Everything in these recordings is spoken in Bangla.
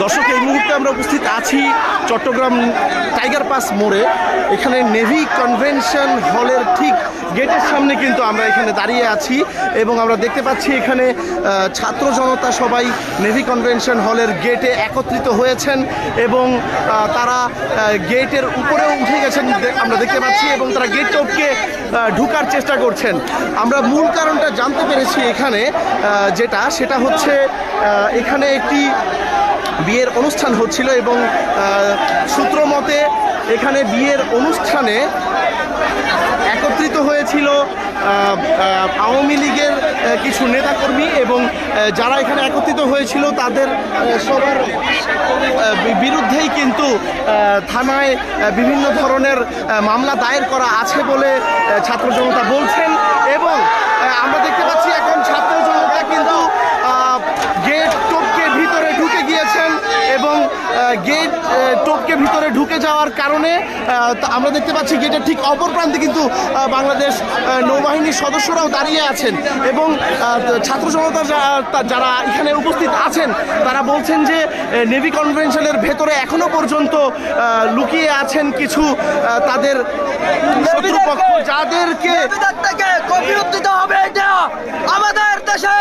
দর্শক, এই মুহূর্তে আমরা উপস্থিত আছি চট্টগ্রাম টাইগার পাস মোড়ে। এখানে নেভি কনভেনশন হলের ঠিক গেটের সামনে কিন্তু আমরা এখানে দাঁড়িয়ে আছি এবং আমরা দেখতে পাচ্ছি এখানে ছাত্র জনতা সবাই নেভি কনভেনশন হলের গেটে একত্রিত হয়েছেন এবং তারা গেটের উপরেও উঠে গেছেন আমরা দেখতে পাচ্ছি এবং তারা গেট টপকে ঢুকার চেষ্টা করছেন। আমরা মূল কারণটা জানতে পেরেছি এখানে সেটা হচ্ছে এখানে একটি বিয়ের অনুষ্ঠান হচ্ছিল এবং সূত্র মতে এখানে বিয়ের অনুষ্ঠানে একত্রিত হয়েছিল আওয়ামী লীগের কিছু নেতাকর্মী এবং যারা এখানে একত্রিত হয়েছিল তাদের সবার বিরুদ্ধেই কিন্তু থানায় বিভিন্ন ধরনের মামলা দায়ের করা আছে বলে ছাত্র জনতা বলছেন এবং আমরা দেখতে পাচ্ছি এখন ছাত্র জনতা কিন্তু গেট টপকে ভিতরে ঢুকে গিয়েছেন এবং গেট টপকে ভিতরে ঢুকে যাওয়ার কারণে আমরা দেখতে পাচ্ছি গেটের ঠিক অপর প্রান্তে কিন্তু বাংলাদেশ নৌবাহিনীর সদস্যরাও দাঁড়িয়ে আছেন এবং ছাত্র জনতা যারা এখানে উপস্থিত আছেন তারা বলছেন যে নেভি কনভেনশনের ভেতরে এখনো পর্যন্ত লুকিয়ে আছেন কিছু তাদের শত্রুপক্ষ যাদেরকে হবে। এটা আমাদের দেশে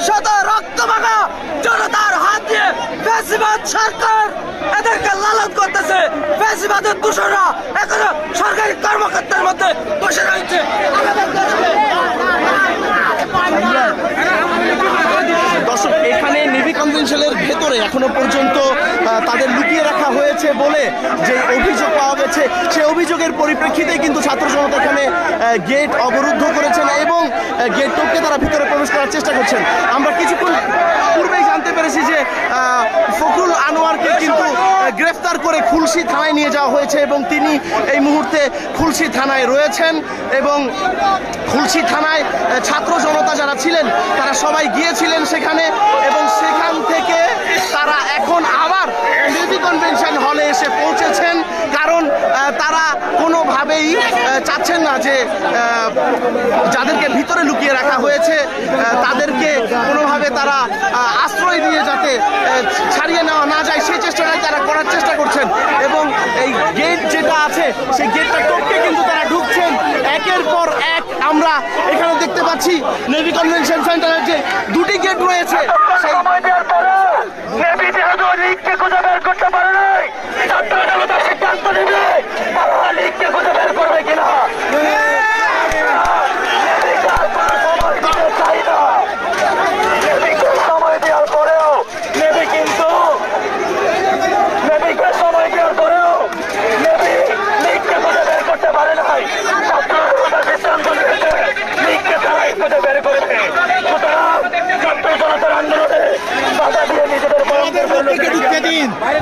শত রক্তমাখা জনতার হাত দিয়ে ফ্যাসিবাদ সরকার এদেরকে লালন করতেছে। ফ্যাসিবাদের দূষণরা এখনো সরকারি কর্মকর্তার মধ্যে বসে রয়েছে। দর্শক, এখানে নেভি কনভেনশনের ভেতরে এখনো পর্যন্ত তাদের লুকিয়ে রাখা হয়েছে বলে যে অভিযোগ পাওয়া গেছে সেই অভিযোগের পরিপ্রেক্ষিতে কিন্তু ছাত্র জনতা এখানে গেট অবরুদ্ধ করেছেন এবং গেট টপকে তারা ভিতরে প্রবেশ করার চেষ্টা করছেন। আমরা কিছুক্ষণ পূর্বেই জানতে পেরেছি যে ফখরুল আনোয়ারকে কিন্তু গ্রেফতার করে খুলশী থানায় নিয়ে যাওয়া হয়েছে এবং তিনি এই মুহূর্তে খুলশী থানায় রয়েছেন এবং খুলশী থানায় ছাত্র জনতা যারা ছিলেন তারা সবাই গিয়েছিলেন সেখানে এবং সেখান থেকে তারা এখন আবার নেভি কনভেনশন হলে এসে পৌঁছেছেন কারণ তারা কোনোভাবেই চাচ্ছেন না যে যাদেরকে ভিতরে লুকিয়ে রাখা হয়েছে তাদেরকে কোনোভাবে তারা আশ্রয় দিয়ে যাতে ছাড়িয়ে নেওয়া না যায় সেই চেষ্টাটাই তারা করার চেষ্টা করছেন এবং এই গেট যেটা আছে সেই গেটটা টপকে কিন্তু তারা ঢুকছেন একের পর এক। আমরা এখানে দেখতে পাচ্ছি নেভি কনভেনশন সেন্টারের যে দুটি গেট রয়েছে সেই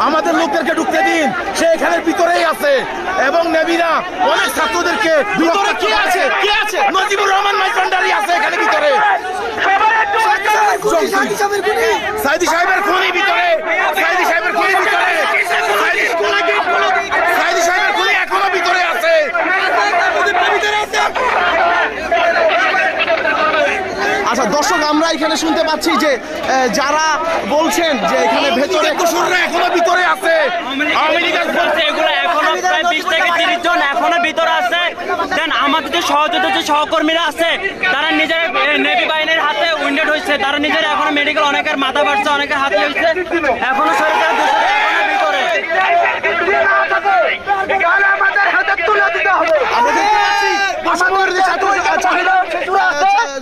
আমাদের লোকদেরকে ঢুকতে দিন, সে এখানে ভিতরেই আছে এবং নেবিরা অনেক ছাত্রদেরকে ভিতরে কি আছে নজিবুর রহমান মাইকন্ডারি আছে এখানে ভিতরে, সাইদি সাহেবের খুনি ভিতরে, সাইদি সাহেবের খুনি ভিতরে, সাইদি সাহেবের খুনি এখনো ভিতরে আছে। আচ্ছা দর্শক, আমরা এখানে শুনতে পাচ্ছি যে যারা বলছেন যে এখানে ভেতরে এখনো ভিতরে আছে, আওয়ামী লীগের এগুলো এখনো প্রায় 20 থেকে 30 জন এখনো ভিতরে আছে। দেন আমাদের যে সহযোগিতা যে সহকর্মীরা আছে তারা নিজের নেভি বাহিনীর হাতে উইন্ডেড হয়েছে, তারা নিজের এখনো মেডিকেল, অনেকের মাথা বাড়ছে, অনেকের হাতে হয়েছে, এখনো সরকার এখনো ভিতরে।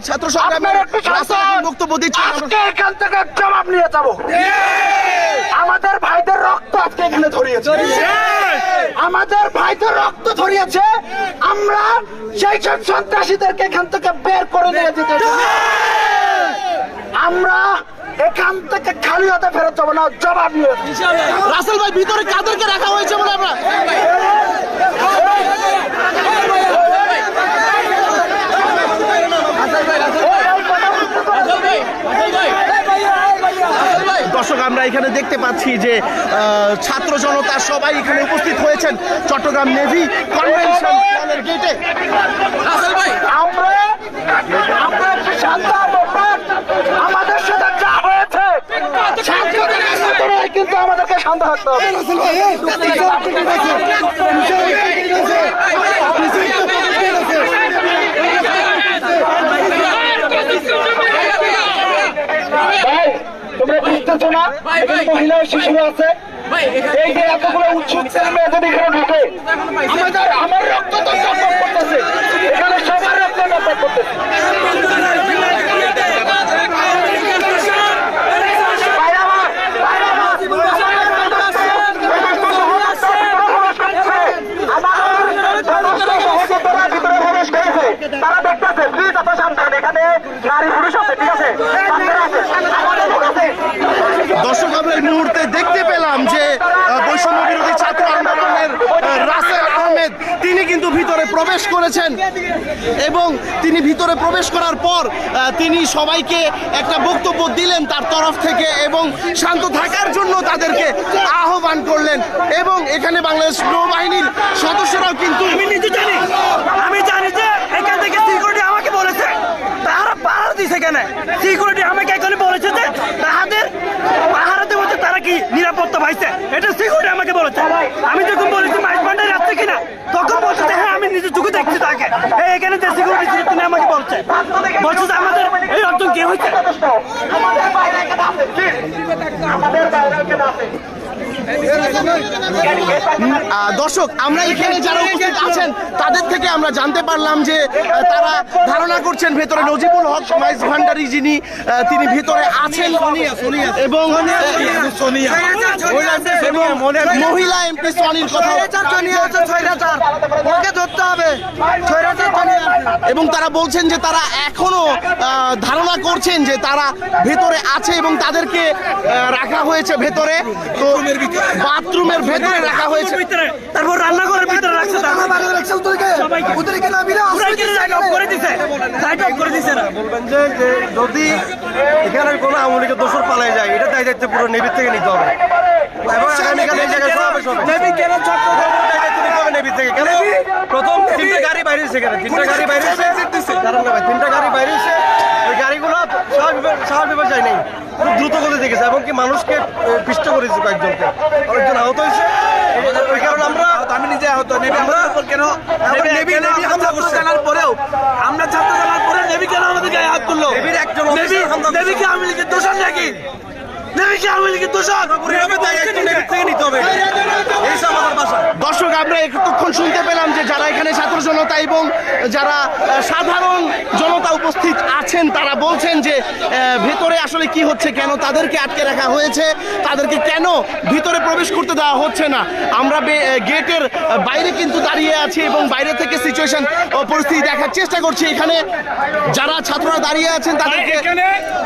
ছাত্র সংগ্রামের বক্তব্য দিচ্ছেন, এখান থেকে জবাব নিয়ে যাবো। আমাদের ভাইদের রক্ত আজকে এখানে ধরিয়েছে, আমাদের ভাইদের রক্ত ধরিয়েছে। আমরা সেই সব সন্ত্রাসীদেরকে এখান থেকে বের করে নিয়ে যেতে চাই। আমরা এখান থেকে খালি হাতে ফেরত যাবো না, জবাব নিয়ে। রাসেল ভাই, ভিতরে কাদেরকে রাখা হয়েছে বলে আমরা দর্শক, আমরা এখানে দেখতে পাচ্ছি যে ছাত্র জনতা সবাই এখানে উপস্থিত হয়েছেন চট্টগ্রাম নেভি কনভেনশন হলের গেটে। রাসেল ভাই, আমাদের সাথে যা হয়েছে কিন্তু আমাদের শান্ত থাকতে হবে। ভাই তোমরা বুঝতেছো না এখানে মহিলা ও শিশুরা আছে, এই যে এতগুলো উৎসুক ছেলে মেয়ে যদি এখানে ঢুকে আমার রক্ত তো টপক করতেছে, এখানে সবার রক্ত টপক করতেছে। তারা দেখতেছে প্লিজ এত শান্ত হন, এখানে নারী পুরুষ আছে, ঠিক আছে? দর্শক আমরা এই মুহূর্তে দেখতে পেলাম যে বৈষম্য বিরোধী ছাত্র আন্দোলনের রাসেল আহমেদ তিনি কিন্তু ভিতরে প্রবেশ করেছেন এবং তিনি ভিতরে প্রবেশ করার পর তিনি সবাইকে একটা বক্তব্য দিলেন তার তরফ থেকে এবং শান্ত থাকার জন্য তাদেরকে আহ্বান করলেন এবং এখানে বাংলাদেশ নৌবাহিনীর সদস্যরাও কিন্তু আমি জানি যে এখান থেকে সিকিউরিটি আমাকে বলেছে তারা পাহারা দিছে কেন, সিকিউরিটি আমাকে এখানে বলেছে যে তাদের পাহারা দেবো, তারা কি নিরাপত্তা পাইছে, এটা সিকিউরিটি আমাকে বলেছে। আমি যখন বলেছি মাইক ভান্ডারে আসছে কিনা তখন বলছে যে হ্যাঁ আমি নিজের চোখে দেখছি তাকে, এখানে যে সিকিউরিটি ছিল তিনি আমাকে বলছে যে আমাদের এই অর্জন কি হয়েছে। দর্শক আমরা এখানে যারা উপস্থিত আছেন তাদের থেকে আমরা জানতে পারলাম যে তারা ধারণা করছেন ভেতরে নজিবুল হক মাইজ ভান্ডারী যিনি তিনি ভেতরে আছেন এবং মহিলা এমপি সোনির কথা এবং তারা বলছেন যে তারা এখনো ধারণা করছেন যে তারা ভেতরে আছে এবং তাদেরকে রাখা হয়েছে ভেতরে, তো বাথরুমের ভেতরে রাখা হয়েছে, তারপর রান্নাঘরের ভিতরে রাখছে, বলবেন যে যদি এখানে কোনো আওয়ামী লীগের দোষর পালায় যায় এটা দায় দায়িত্ব পুরো নেভির থেকে নিতে হবে এবং আগামীকাল এই জায়গায় সমাবেশ হবে। নেভি থেকে কেন প্রথম 3টে গাড়ি বাইরে সেখানে 3টে গাড়ি বাইরে দাঁড়ান না ভাই 3টে গাড়ি বাইরে ওই গাড়িগুলো স্বাভাবিক যায় নেই, খুব দ্রুত গতি দেখেছে এবং কি মানুষকে পিষ্ট করেছে, কয়েকজনকে অনেকজন আহত হয়েছে। ওই কারণে আমরা আমি নিজে আহত নেভি আমাদের কেন নেভি জানার পরেও আমরা ছাত্র জানার পরে নেভি কেন আমাদের গায়ে হাত তুললো, নেভির একজন নেভি কি আওয়ামী লীগের দোষর নাকি, নেভি কি আওয়ামী লীগের দোষর, নেভির থেকে নিতে হবে, এই সব আমাদের বাসা। দর্শক আমরা এতক্ষণ শুনতে পেলাম যে যারা এখানে ছাত্র জনতা এবং যারা সাধারণ জনতা উপস্থিত আছেন তারা বলছেন যে ভেতরে আসলে কি হচ্ছে, কেন তাদেরকে আটকে রাখা হয়েছে, তাদেরকে কেন ভিতরে প্রবেশ করতে দেওয়া হচ্ছে না। আমরা গেটের বাইরে কিন্তু দাঁড়িয়ে আছি এবং বাইরে থেকে সিচুয়েশন পরিস্থিতি দেখার চেষ্টা করছি। এখানে যারা ছাত্ররা দাঁড়িয়ে আছেন তাদেরকে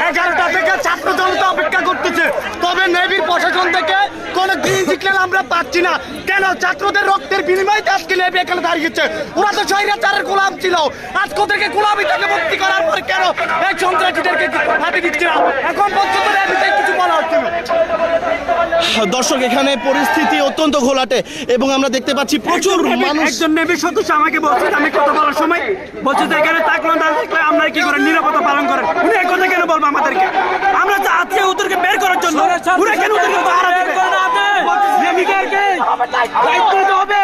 11টা থেকে ছাত্র জনতা অপেক্ষা করতেছে, তবে নেভির প্রশাসন থেকে কোনো গ্রিন সিগন্যাল আমরা পাচ্ছি না। কেন ছাত্রদের রক্তের বিনিময়ে আজকে নেভি এখানে দাঁড়িয়েছে, ওরা তো স্বৈরাচারের গোলাম ছিল, আজকে থেকে গোলামি থেকে মুক্তি করার পর কেন এই সন্ত্রাসীদেরকে হাতে দিচ্ছে না, এখন পর্যন্ত নেভিতে কিছু বলা হচ্ছে না। দর্শক এখানে পরিস্থিতি অত্যন্ত ঘোলাটে এবং আমরা দেখতে পাচ্ছি প্রচুর মানুষ। একজন নেভির সদস্য আমাকে বলছে আমি কথা বলার সময় বলছে যে এখানে থাকলো না থাকলে আমরা কি করে নিরাপত্তা পালন করেন, উনি এই কথা কেন বলবো আমাদেরকে, আমরা তো আজকে ওদেরকে বের করার জন্য উনি কেন ওদেরকে পাহারা দেবে, নেভিকে দায়িত্ব নিতে হবে,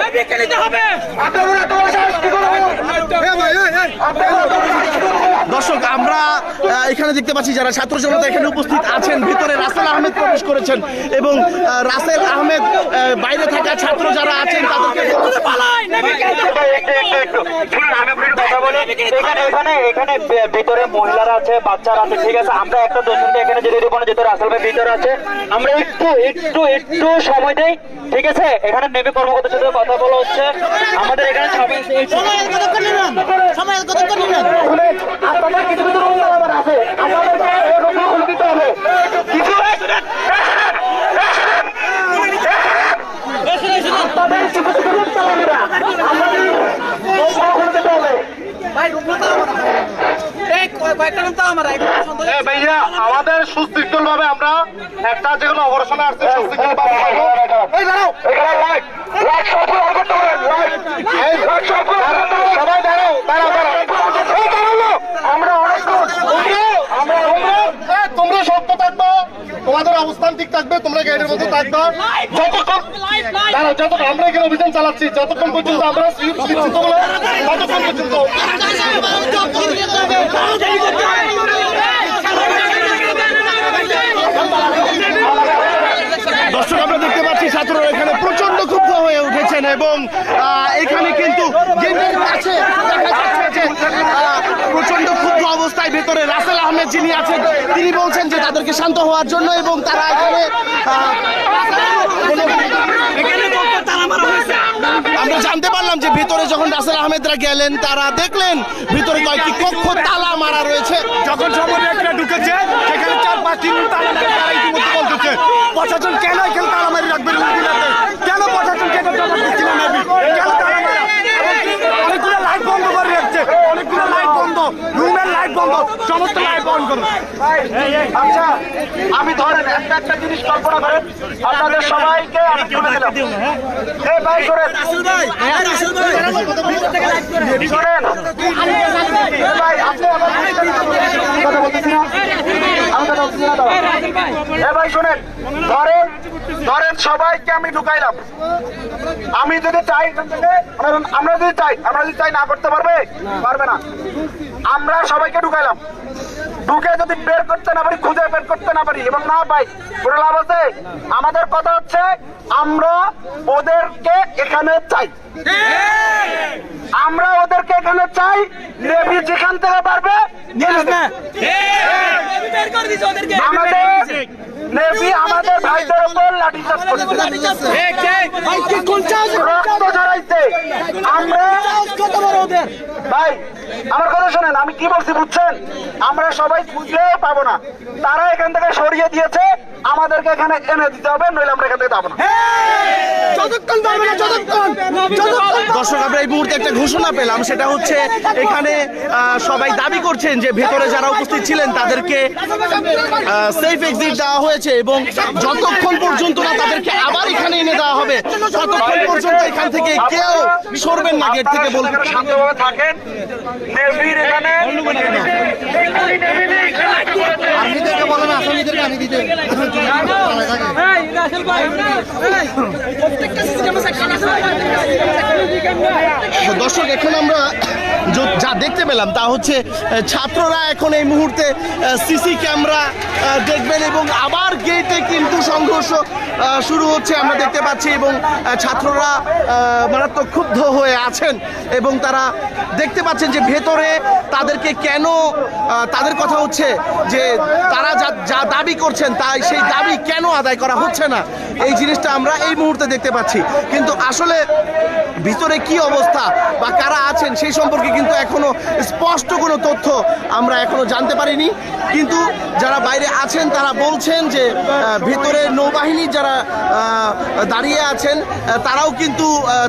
নেভিকে নিতে হবে। দর্শক আমরা এখানে দেখতে পাচ্ছি যারা ছাত্র জনতা এখানে উপস্থিত আছেন, ভিতরে রাসেল আহমেদ প্রবেশ করেছেন এবং রাসেল আহমেদ বাইরে থাকা ছাত্র যারা আছেন তাদেরকে এখানে ভিতরে মহিলারা আছে, বাচ্চারা আছে, ঠিক আছে, আমরা একটা দোষণকে এখানে যেতে দেবো না, যেহেতু রাসেল ভাই ভিতরে আছে, আমরা একটু সময় দেই, ঠিক আছে। এখানে নেভি কর্মকর্তার সাথে কথা বলা হচ্ছে, আমাদের এখানে সবাই আপনাদের কিছু কিছু রুম আমার আছে, আমাদেরকে রুম খুলে দিতে হবে, কিছু আপনাদের কিছু কিছু রুম চালাবেরা আমাদের খুলে দিতে হবে। ভাইয়া আমাদের সুশৃঙ্খল ভাবে আমরা একটা যে কোনো অপারেশনে আসছে সবাই দাঁড়াও আমরা অনেক তোমরা শক্ত থাকবো। তোমাদের অবস্থান ঠিক থাকবে, তোমরা গেটের মধ্যে থাকবে যতক্ষণ আমরা এখানে অভিযান চালাচ্ছি, যতক্ষণ পর্যন্ত আমরা ততক্ষণ পর্যন্ত। দর্শক, আমরা দেখতে পাচ্ছি ছাত্ররা এখানে প্রচন্ড ক্ষুব্ধ হয়ে উঠেছেন এবং এখানে কিন্তু গেটের কাছে দেখা যাচ্ছে যে প্রচন্ড ক্ষুব্ধ অবস্থায় ভেতরে রাসেল আহমেদ যিনি আছেন তিনি বলছেন যে তাদেরকে শান্ত হওয়ার জন্য এবং তারা এখানে আমরা জানতে পারলাম যে ভেতরে যখন রাসেল আহমেদরা গেলেন তারা দেখলেন ভিতরে কয়েকটি কক্ষ তালা মারা রয়েছে। যখন সমন্বয়করা ঢুকেছে সেখানে 4-5 তালা মারা, তারা ইতিমধ্যে বলতেছে প্রশাসন কেন এখানে তালা মারি রাখবে রুমগুলোতে, কেন প্রশাসনকে এটা জবাব দিচ্ছে না নেবি, কেন তালা মারা? অনেকগুলো লাইট বন্ধ করে রাখছে, অনেকগুলো লাইট বন্ধ, রুমের লাইট বন্ধ, সমস্ত লাইট বন্ধ করো। আচ্ছা, আমি ধরেন একটা জিনিস কল্পনা করেন, আপনাদের সবাইকে আমি তুলে দিলাম। এই ভাই শোনেন, শোনেন ভাই, আপনি কথা বলতেছি না, আমি কথা বলতেছি না দাদা। এ ভাই শোনেন, ধরেন সবাইকে আমি ঢুকাইলাম। আমি যদি চাই আমরা যদি চাই না করতে পারবে না। আমরা সবাইকে ঢুকাইলাম, ঢুকে যদি বের করতে না পারি, খুঁজে বের করতে না পারি এবং না পাই, কোনো লাভ আছে? আমাদের কথা হচ্ছে আমরা ওদেরকে এখানে চাই, আমরা ওদেরকে এখানে চাই। নেভি যেখান থেকে পারবে আমাদের নেভি আমাদের ভাইদের উপর লাঠিচার্জ করছে, রক্ত ঝরাইছে। আমরা ভাই আমার কথা শোনেন, আমি কি বলছি বুঝছেন? আমরা সবাই খুঁজলেও পাবো না, তারা এখান থেকে সরিয়ে দিয়েছে, আমাদেরকে এখানে এনে দিতে হবে, নইলে আমরা এখান থেকে যাবো না। দর্শক, আমরা এই মুহূর্তে একটা ঘোষণা পেলাম, সেটা হচ্ছে এখানে সবাই দাবি করছেন যে ভেতরে যারা উপস্থিত ছিলেন তাদেরকে সেফ এক্সিট দেওয়া হয়েছে এবং যতক্ষণ পর্যন্ত না তাদেরকে আবার এখানে এনে দেওয়া হবে ততক্ষণ পর্যন্ত এখান থেকে কেউ সরবেন না গেট থেকে। বলতে শান্তভাবে থাকেন, নেভির এখানে দর্শক, এখন আমরা যা দেখতে পেলাম তা হচ্ছে ছাত্ররা এখন এই মুহূর্তে সিসি ক্যামেরা দেখবেন এবং আবার গেটে কিন্তু সংঘর্ষ শুরু হচ্ছে আমরা দেখতে পাচ্ছি এবং ছাত্ররা মারাত্মক ক্ষুব্ধ হয়ে আছেন এবং তারা দেখতে পাচ্ছেন যে ভেতরে তাদেরকে কেন, তাদের কথা হচ্ছে যে তারা যা দাবি করছেন তাই সেই দাবি কেন আদায় করা হচ্ছে না, এই জিনিসটা আমরা এই মুহূর্তে দেখতে পাচ্ছি। কিন্তু আসলে ভিতরে কি অবস্থা বা কারা আছেন সেই সম্পর্কে কিন্তু এখনো স্পষ্ট কোনো তথ্য আমরা এখনো জানতে পারিনি। কিন্তু যারা বাইরে আছেন তারা বলছেন যে ভেতরে নৌবাহিনী যারা দাঁড়িয়ে আছেন তারাও কিন্তু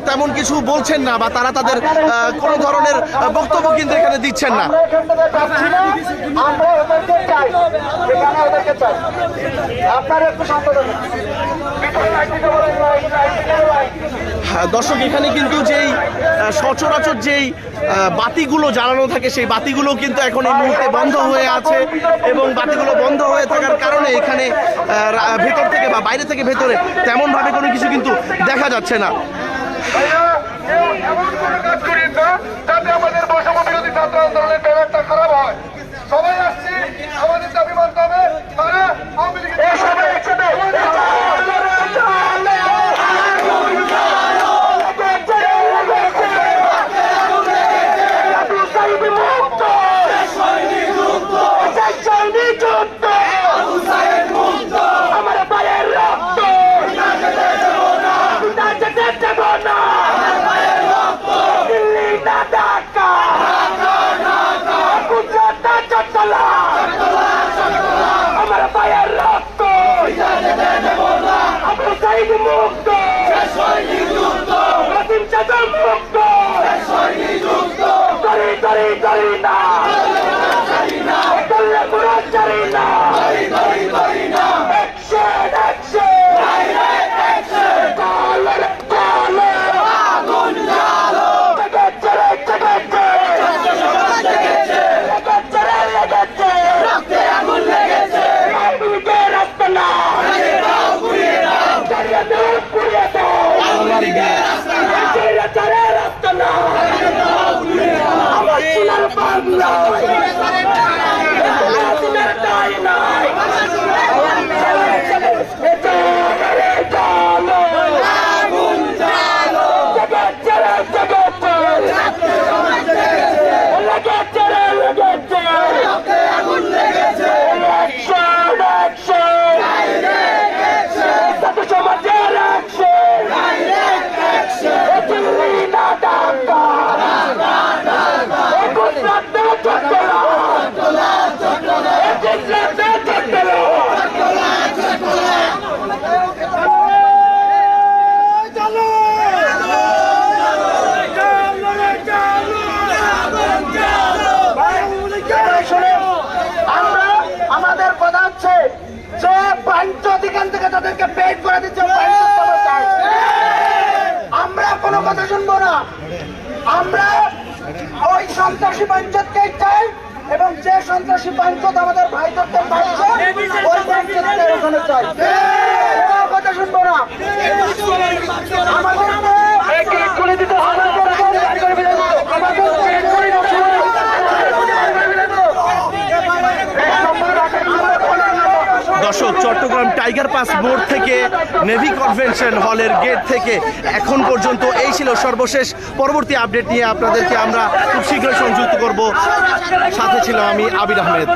তেমন কিছু বলছেন না বা তারা তাদের কোনো ধরনের বক্তব্য কিন্তু এখানে দিচ্ছেন না। আমরা ওদেরকে চাই, এখানে ওদেরকে চাই, আপনারা একটু শান্ত থাকুন। দর্শক, এখানে কিন্তু যেই সচরাচর যেই বাতিগুলো জ্বালানো থাকে সেই বাতিগুলো কিন্তু এখন এই মুহূর্তে বন্ধ হয়ে আছে এবং বাতিগুলো বন্ধ হয়ে থাকার কারণে এখানে ভেতর থেকে বা বাইরে থেকে ভেতরে তেমন ভাবে কোনো কিছু কিন্তু দেখা যাচ্ছে না। যাতে আমাদের বৈষম্য বিরোধী ছাত্র আন্দোলনের ব্যাপারটা খারাপ হয়, সবাই আসছি, আমাদের দাবি মানতে হবে। তারা আওয়ামী লীগের সবাই একসাথে আমার ভাইয়ের রক্ত দিল্লি না ঢাকা, গুজরাট না চট্টলা, আমার ভাইয়ের রক্ত আবু সাইদ মুক্ত, কাসিম সাজাম মুক্ত, করি না করলে পুরো চারি না, অ্যাকশন অ্যাকশন, কলর কলর আগুন জ্বালো, লেগেছে রক্তে আগুন লেগেছে, আওয়ামী লীগের রাস্তা না, আমাদের কথা হচ্ছে যে বাণিজ্য অধিকার থেকে তাদেরকে পেড করে দিচ্ছে, আমরা কোনো কথা শুনবো না। আমরা ওই সন্ত্রাসী বাঞ্চতকেই চাই এবং যে সন্ত্রাসী বাঞ্চত আমাদের ভাইদেরকে পাচ্ছে ওই বাঞ্চতকে ওখানে চাই, কোনো কথা শুনবো না। আমাদেরকে খুলে দিতে হবে, দর্শক, চট্টগ্রাম টাইগার পাস মোড় থেকে নেভি কনভেনশন হলের গেট থেকে এখন পর্যন্ত এই ছিল সর্বশেষ। পরবর্তী আপডেট নিয়ে আপনাদেরকে আমরা খুব শীঘ্রই সংযুক্ত করব। সাথে ছিল আমি আবির আহমেদ।